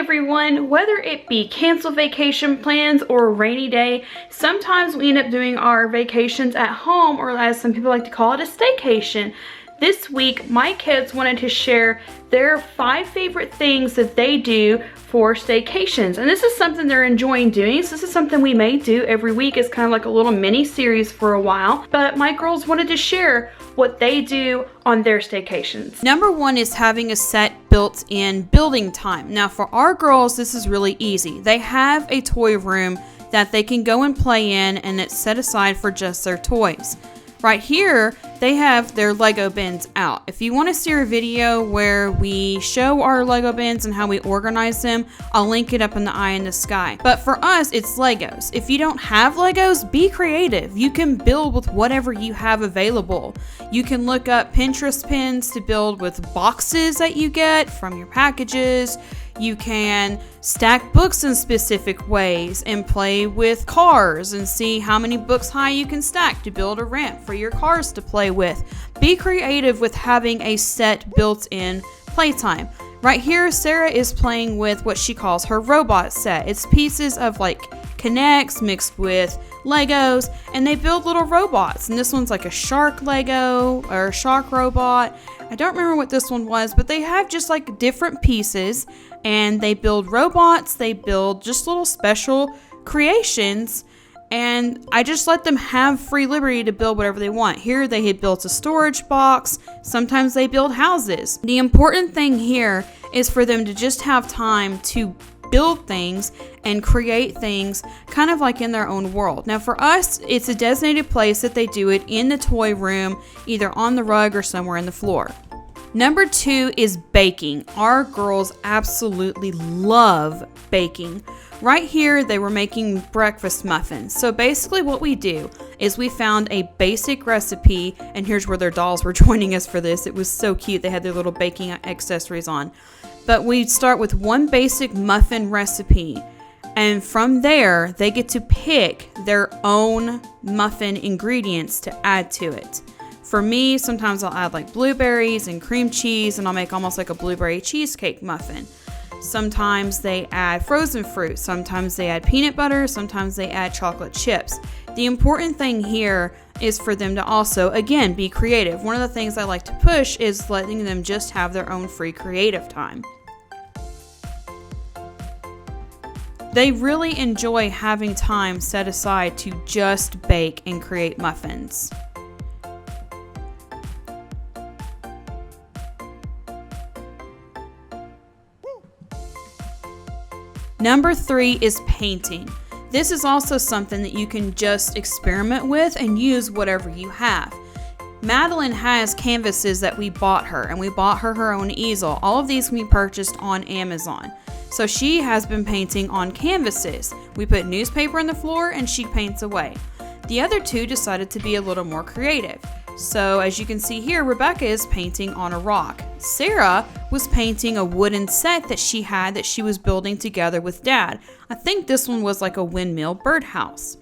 everyone, whether it be canceled vacation plans or a rainy day, sometimes we end up doing our vacations at home, or as some people like to call it, a staycation. This week, my kids wanted to share their 5 favorite things that they do for staycations. And this is something they're enjoying doing. So this is something we may do every week. It's kind of like a little mini series for a while. But my girls wanted to share what they do on their staycations. Number 1 is having a set built-in building time. Now for our girls, this is really easy. They have a toy room that they can go and play in, and it's set aside for just their toys. Right here, they have their Lego bins out. If you want to see a video where we show our Lego bins and how we organize them, I'll link it up in the eye in the sky. But for us, it's Legos. If you don't have Legos, be creative. You can build with whatever you have available. You can look up Pinterest pins to build with boxes that you get from your packages. You can stack books in specific ways and play with cars and see how many books high you can stack to build a ramp for your cars to play with. Be creative with having a set built-in playtime. Right here, Sarah is playing with what she calls her robot set. It's pieces of like Connects mixed with Legos, and they build little robots. And this one's like a shark Lego or a shark robot. I don't remember what this one was, but they have just like different pieces, and they build robots. They build just little special creations, and I just let them have free liberty to build whatever they want. Here they had built a storage box. Sometimes they build houses. The important thing here is for them to just have time to build things and create things kind of like in their own world. Now for us, it's a designated place that they do it in the toy room, either on the rug or somewhere in the floor. Number 2 is baking. Our girls absolutely love baking. Right here, they were making breakfast muffins. So basically what we do is we found a basic recipe, and here's where their dolls were joining us for this. It was so cute. They had their little baking accessories on. But we start with one basic muffin recipe, and from there, they get to pick their own muffin ingredients to add to it. For me, sometimes I'll add like blueberries and cream cheese, and I'll make almost like a blueberry cheesecake muffin. Sometimes they add frozen fruit, sometimes they add peanut butter, sometimes they add chocolate chips. The important thing here is for them to also, again, be creative. One of the things I like to push is letting them just have their own free creative time. They really enjoy having time set aside to just bake and create muffins. Number 3 is painting. This is also something that you can just experiment with and use whatever you have. Madeline has canvases that we bought her, and we bought her her own easel. All of these can be purchased on Amazon. So she has been painting on canvases. We put newspaper on the floor and she paints away. The other 2 decided to be a little more creative. So as you can see here, Rebecca is painting on a rock. Sarah was painting a wooden set that she had that she was building together with Dad. I think this one was like a windmill birdhouse.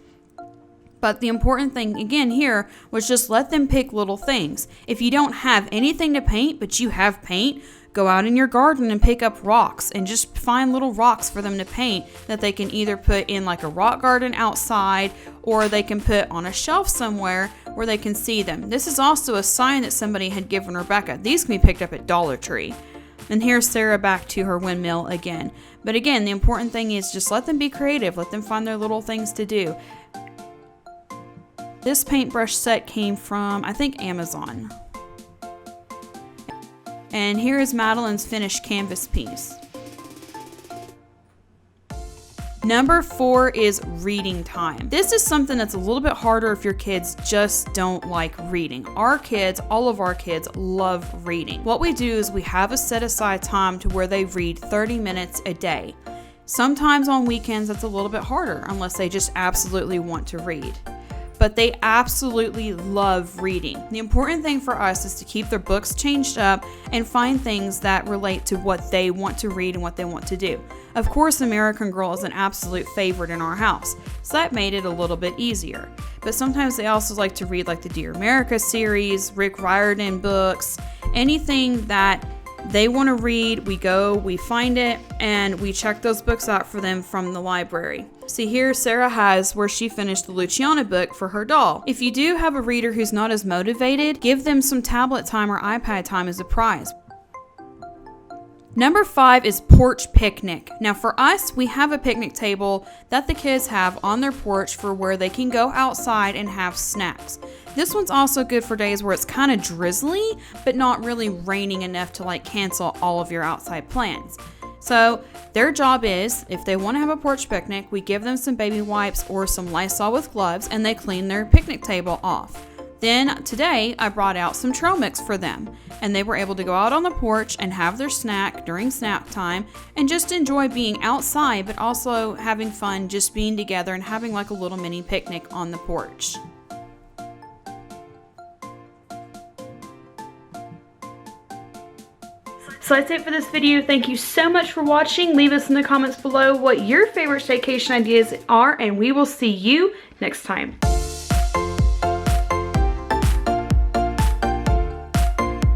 But the important thing again here was just let them pick little things. If you don't have anything to paint, but you have paint, go out in your garden and pick up rocks and just find little rocks for them to paint that they can either put in like a rock garden outside, or they can put on a shelf somewhere where they can see them. This is also a sign that somebody had given Rebecca. These can be picked up at Dollar Tree. And here's Sarah back to her windmill again. But again, the important thing is just let them be creative. Let them find their little things to do. This paintbrush set came from, I think, Amazon. And here is Madeline's finished canvas piece. Number 4 is reading time. This is something that's a little bit harder if your kids just don't like reading. Our kids, all of our kids, love reading. What we do is we have a set aside time to where they read 30 minutes a day. Sometimes on weekends it's a little bit harder unless they just absolutely want to read. But they absolutely love reading. The important thing for us is to keep their books changed up and find things that relate to what they want to read and what they want to do. Of course, American Girl is an absolute favorite in our house, so that made it a little bit easier. But sometimes they also like to read like the Dear America series, Rick Riordan books, anything that They want to read, we go, we find it, and we check those books out for them from the library. See here, Sarah has where she finished the Luciana book for her doll. If you do have a reader who's not as motivated, give them some tablet time or iPad time as a prize. Number 5 is Porch Picnic. Now for us, we have a picnic table that the kids have on their porch for where they can go outside and have snacks. This one's also good for days where it's kind of drizzly, but not really raining enough to like cancel all of your outside plans. So their job is, if they want to have a porch picnic, we give them some baby wipes or some Lysol with gloves and they clean their picnic table off. Then today I brought out some trail mix for them and they were able to go out on the porch and have their snack during snack time and just enjoy being outside, but also having fun just being together and having like a little mini picnic on the porch. So that's it for this video. Thank you so much for watching. Leave us in the comments below what your favorite staycation ideas are, and we will see you next time.